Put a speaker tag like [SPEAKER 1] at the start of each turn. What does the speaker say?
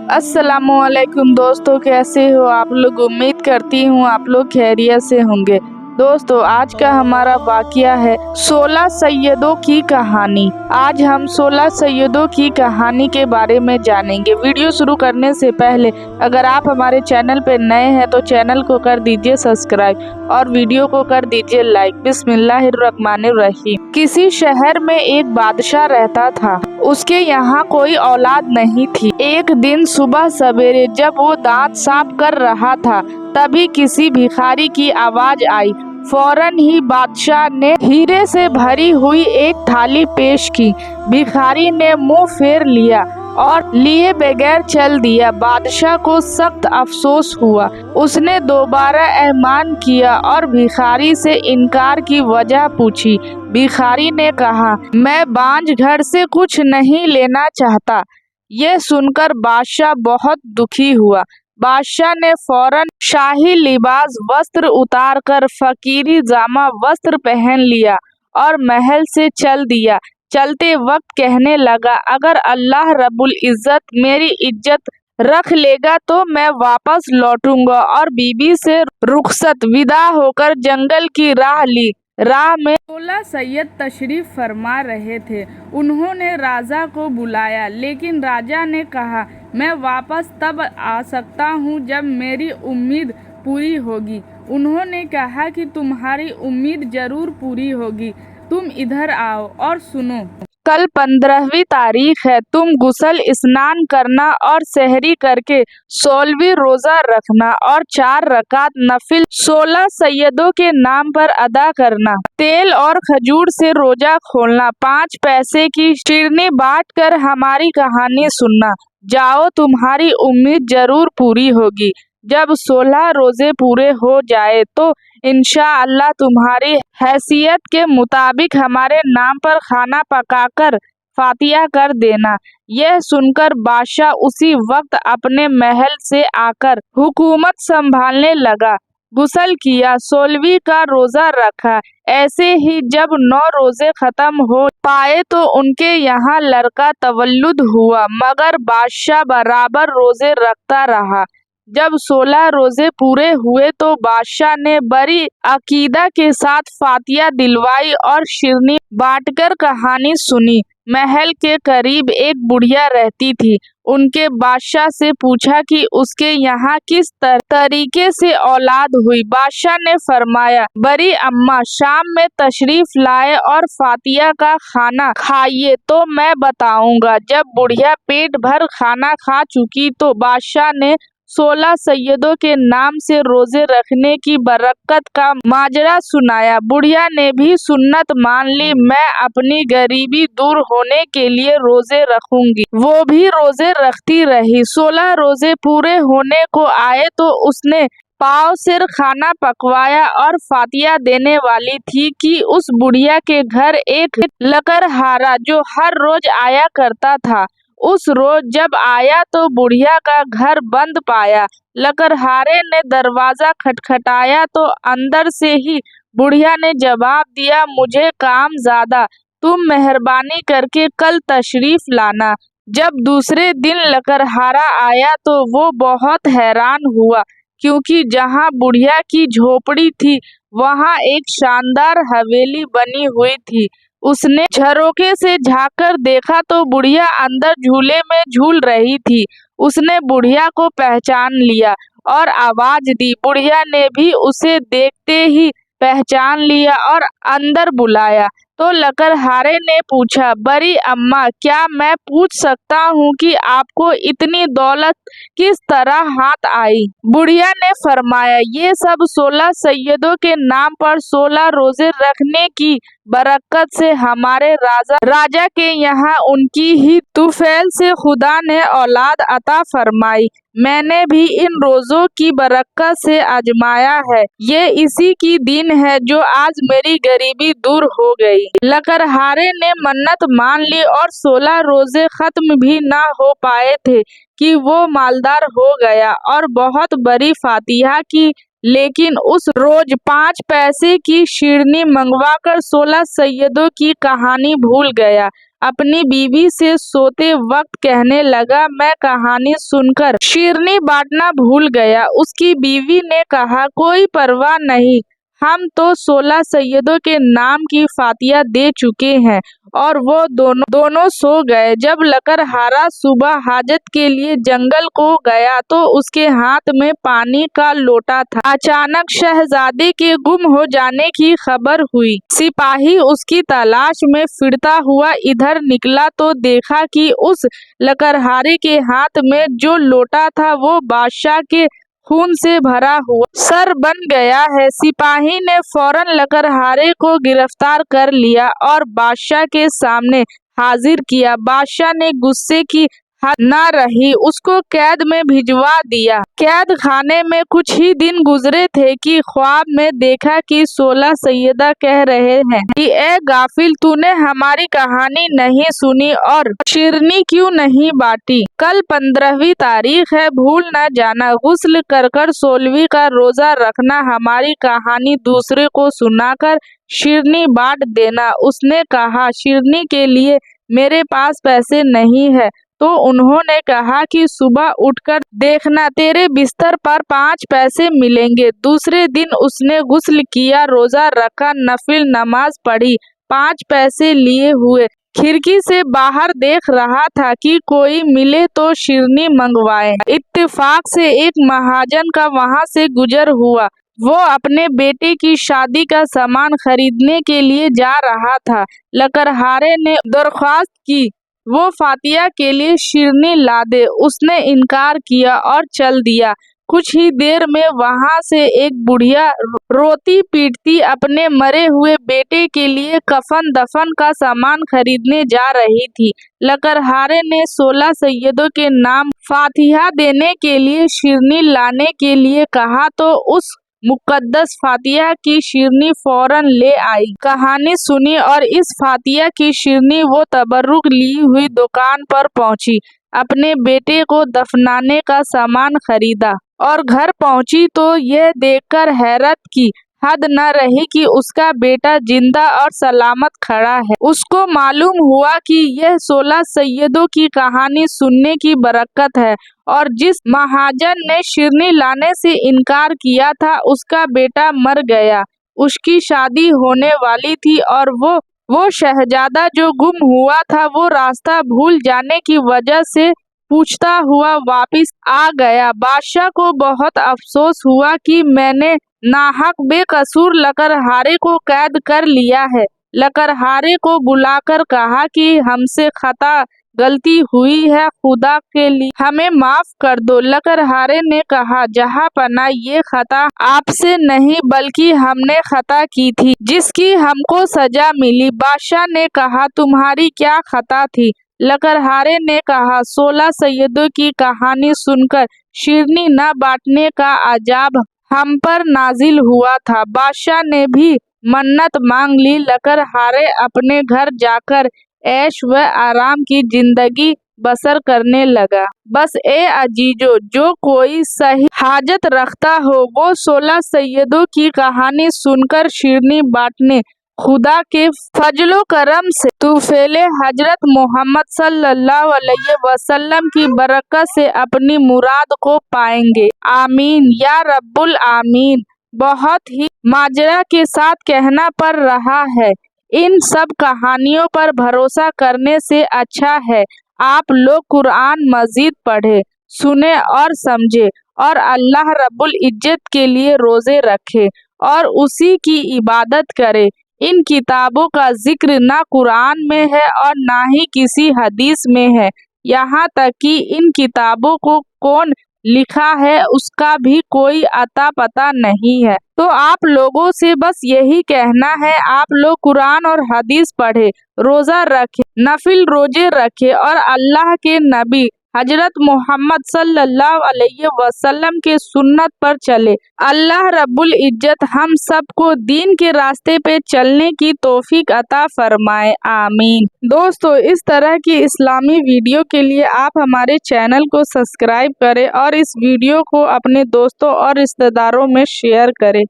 [SPEAKER 1] अस्सलामुअलैकुम दोस्तों, कैसे हो आप लोग। उम्मीद करती हूँ आप लोग खैरियत से होंगे। दोस्तों, आज का हमारा वाकया है 16 सैयदों की कहानी। आज हम 16 सैयदों की कहानी के बारे में जानेंगे। वीडियो शुरू करने से पहले अगर आप हमारे चैनल पर नए हैं तो चैनल को कर दीजिए सब्सक्राइब और वीडियो को कर दीजिए लाइक। बिस्मिल्लाहिर्रहमानिर्रहीम। किसी शहर में एक बादशाह रहता था। उसके यहाँ कोई औलाद नहीं थी। एक दिन सुबह सवेरे जब वो दांत साफ कर रहा था तभी किसी भिखारी की आवाज आई। फौरन ही बादशाह ने हीरे से भरी हुई एक थाली पेश की। भिखारी ने मुंह फेर लिया और लिए बगैर चल दिया। बादशाह को सख्त अफसोस हुआ। उसने दोबारा एहमान किया और भिखारी से इनकार की वजह पूछी। भिखारी ने कहा, मैं बांझ घर से कुछ नहीं लेना चाहता। यह सुनकर बादशाह बहुत दुखी हुआ। बादशाह ने फौरन शाही लिबास वस्त्र उतारकर फकीरी जामा वस्त्र पहन लिया और महल से चल दिया। चलते वक्त कहने लगा, अगर अल्लाह रब्बुल इज्जत मेरी इज्जत रख लेगा तो मैं वापस लौटूंगा। और बीबी से रुखसत विदा होकर जंगल की राह ली। राह में 16 सैयद तशरीफ फरमा रहे थे। उन्होंने राजा को बुलाया, लेकिन राजा ने कहा, मैं वापस तब आ सकता हूँ जब मेरी उम्मीद पूरी होगी। उन्होंने कहा कि तुम्हारी उम्मीद जरूर पूरी होगी। तुम इधर आओ और सुनो। कल 15वीं तारीख है। तुम गुस्ल स्नान करना और सहरी करके 16वीं रोजा रखना और 4 रकात नफिल 16 सैयदों के नाम पर अदा करना। तेल और खजूर से रोजा खोलना। 5 पैसे की शिरनी बांट कर हमारी कहानी सुनना। जाओ, तुम्हारी उम्मीद जरूर पूरी होगी। जब 16 रोजे पूरे हो जाए तो इंशाअल्लाह तुम्हारी हैसियत के मुताबिक हमारे नाम पर खाना पकाकर फातिया कर देना। यह सुनकर बादशाह उसी वक्त अपने महल से आकर हुकूमत संभालने लगा। गुस्ल किया, 16वीं का रोजा रखा। ऐसे ही जब 9 रोजे खत्म हो पाए तो उनके यहाँ लड़का तवल्लुद हुआ, मगर बादशाह बराबर रोजे रखता रहा। जब 16 रोजे पूरे हुए तो बादशाह ने बड़ी अकीदा के साथ फातिया दिलवाई और शिरनी बांटकर कहानी सुनी। महल के करीब एक बुढ़िया रहती थी। उनके बादशाह से पूछा कि उसके यहाँ किस तरीके से औलाद हुई। बादशाह ने फरमाया, बड़ी अम्मा शाम में तशरीफ लाए और फातिया का खाना खाइए तो मैं बताऊंगा। जब बुढ़िया पेट भर खाना खा चुकी तो बादशाह ने 16 सैयदों के नाम से रोजे रखने की बरकत का माजरा सुनाया। बुढ़िया ने भी सुन्नत मान ली। मैं अपनी गरीबी दूर होने के लिए रोजे रखूंगी। वो भी रोजे रखती रही। 16 रोजे पूरे होने को आए तो उसने पाव सिर खाना पकवाया और फातिया देने वाली थी कि उस बुढ़िया के घर एक लकड़हारा जो हर रोज आया करता था, उस रोज जब आया तो बुढ़िया का घर बंद पाया। लकड़हारे ने दरवाजा खटखटाया तो अंदर से ही बुढ़िया ने जवाब दिया, मुझे काम ज्यादा, तुम मेहरबानी करके कल तशरीफ लाना। जब दूसरे दिन लकड़हारा आया तो वो बहुत हैरान हुआ, क्योंकि जहाँ बुढ़िया की झोपड़ी थी वहाँ एक शानदार हवेली बनी हुई थी। उसने झरोके से झांककर देखा तो बुढ़िया अंदर झूले में झूल रही थी। उसने बुढ़िया को पहचान लिया और आवाज दी। बुढ़िया ने भी उसे देखते ही पहचान लिया और अंदर बुलाया। तो लकड़हारे ने पूछा, बड़ी अम्मा क्या मैं पूछ सकता हूँ कि आपको इतनी दौलत किस तरह हाथ आई। बुढ़िया ने फरमाया, ये सब 16 सैयदों के नाम पर 16 रोजे रखने की बरकत से हमारे राजा के यहाँ उनकी ही तुफैल से खुदा ने औलाद अता फरमाई। मैंने भी इन रोजों की बरकत से आजमाया है। ये इसी की दिन है जो आज मेरी गरीबी दूर हो गई। लकड़हारे ने मन्नत मान ली और 16 रोजे खत्म भी ना हो पाए थे कि वो मालदार हो गया और बहुत बड़ी फातिहा की। लेकिन उस रोज 5 पैसे की शिरनी मंगवाकर 16 सैयदों की कहानी भूल गया। अपनी बीवी से सोते वक्त कहने लगा, मैं कहानी सुनकर शीरनी बांटना भूल गया। उसकी बीवी ने कहा, कोई परवाह नहीं, हम तो 16 सैयदों के नाम की फातिया दे चुके हैं। और वो दोनों सो गए। जब लकड़हारा सुबह हाजत के लिए जंगल को गया तो उसके हाथ में पानी का लोटा था। अचानक शहजादे के गुम हो जाने की खबर हुई। सिपाही उसकी तलाश में फिरता हुआ इधर निकला तो देखा कि उस लकड़हारे के हाथ में जो लोटा था वो बादशाह के खून से भरा हुआ सर बन गया है। सिपाही ने फौरन लकड़हारे को गिरफ्तार कर लिया और बादशाह के सामने हाजिर किया। बादशाह ने गुस्से की हद न रही, उसको कैद में भिजवा दिया। कैद खाने में कुछ ही दिन गुजरे थे कि ख्वाब में देखा कि 16 सैयदा कह रहे हैं कि ए गाफिल, तूने हमारी कहानी नहीं सुनी और शीरनी क्यों नहीं बांटी। कल 15वीं तारीख है, भूल न जाना। गुस्ल कर 16वीं का रोजा रखना, हमारी कहानी दूसरे को सुनाकर शीरनी बांट देना। उसने कहा, शीरनी के लिए मेरे पास पैसे नहीं है। तो उन्होंने कहा कि सुबह उठकर देखना, तेरे बिस्तर पर 5 पैसे मिलेंगे। दूसरे दिन उसने गुस्ल किया, रोजा रखा, नफिल नमाज पढ़ी, 5 पैसे लिए हुए खिड़की से बाहर देख रहा था कि कोई मिले तो शीरनी मंगवाए। इत्तेफाक से एक महाजन का वहां से गुजर हुआ। वो अपने बेटे की शादी का सामान खरीदने के लिए जा रहा था। लकड़हारे ने दरख्वास्त की वो फातिया के लिए शीरनी ला दे। उसने इनकार किया और चल दिया। कुछ ही देर में वहां से एक बुढ़िया रोती पीटती अपने मरे हुए बेटे के लिए कफन दफन का सामान खरीदने जा रही थी। लकड़हारे ने 16 सैयदों के नाम फातिहा देने के लिए शीरनी लाने के लिए कहा तो उस मुकद्दस फातिया की शीरनी फौरन ले आई। कहानी सुनी और इस फातिया की शीरनी वो तबर्रुक ली हुई दुकान पर पहुंची। अपने बेटे को दफनाने का सामान खरीदा और घर पहुंची तो यह देखकर हैरत की हद न रही कि उसका बेटा जिंदा और सलामत खड़ा है। उसको मालूम हुआ कि यह 16 सैयदों की कहानी सुनने की बरकत है और जिस महाजन ने शीरनी लाने से इनकार किया था उसका बेटा मर गया। उसकी शादी होने वाली थी और वो शहजादा जो गुम हुआ था वो रास्ता भूल जाने की वजह से पूछता हुआ वापिस आ गया। बादशाह को बहुत अफसोस हुआ कि मैंने नाहक बेकसूर लकड़हारे को कैद कर लिया है। लकड़हारे को बुलाकर कहा कि हमसे खता गलती हुई है, खुदा के लिए हमें माफ कर दो। लकड़हारे ने कहा, जहांपना ये खता आपसे नहीं बल्कि हमने खता की थी जिसकी हमको सजा मिली। बादशाह ने कहा, तुम्हारी क्या खता थी? लकड़हारे ने कहा, 16 सैयदों की कहानी सुनकर शीरनी न बांटने का अजाब हम पर नाजिल हुआ था। बादशाह ने भी मन्नत मांग ली। लकड़हारे अपने घर जाकर ऐश व आराम की जिंदगी बसर करने लगा। बस ए अजीजो, जो कोई सही हाजत रखता हो वो 16 सैयदों की कहानी सुनकर शीरनी बांटने खुदा के फजलो करम से तूफेले हजरत मोहम्मद सल्लल्लाहु अलैहि वसल्लम की बरकत से अपनी मुराद को पाएंगे। आमीन या रब्बुल आमीन। बहुत ही माजरा के साथ कहना पड़ रहा है। इन सब कहानियों पर भरोसा करने से अच्छा है आप लोग कुरान मजीद पढ़े, सुने और समझे और अल्लाह रब्बुल इज्जत के लिए रोजे रखे और उसी की इबादत करे। इन किताबों का जिक्र ना कुरान में है और ना ही किसी हदीस में है। यहाँ तक कि इन किताबों को कौन लिखा है उसका भी कोई अता पता नहीं है। तो आप लोगों से बस यही कहना है, आप लोग कुरान और हदीस पढ़े, रोजा रखे, नफिल रोजे रखे और अल्लाह के नबी हजरत मोहम्मद सल्लल्लाहु अलैहि वसल्लम के सुन्नत पर चले। अल्लाह रब्बुल इज्जत हम सबको दीन के रास्ते पे चलने की तौफीक अता फरमाए। आमीन। दोस्तों, इस तरह की इस्लामी वीडियो के लिए आप हमारे चैनल को सब्सक्राइब करें और इस वीडियो को अपने दोस्तों और रिश्तेदारों में शेयर करें।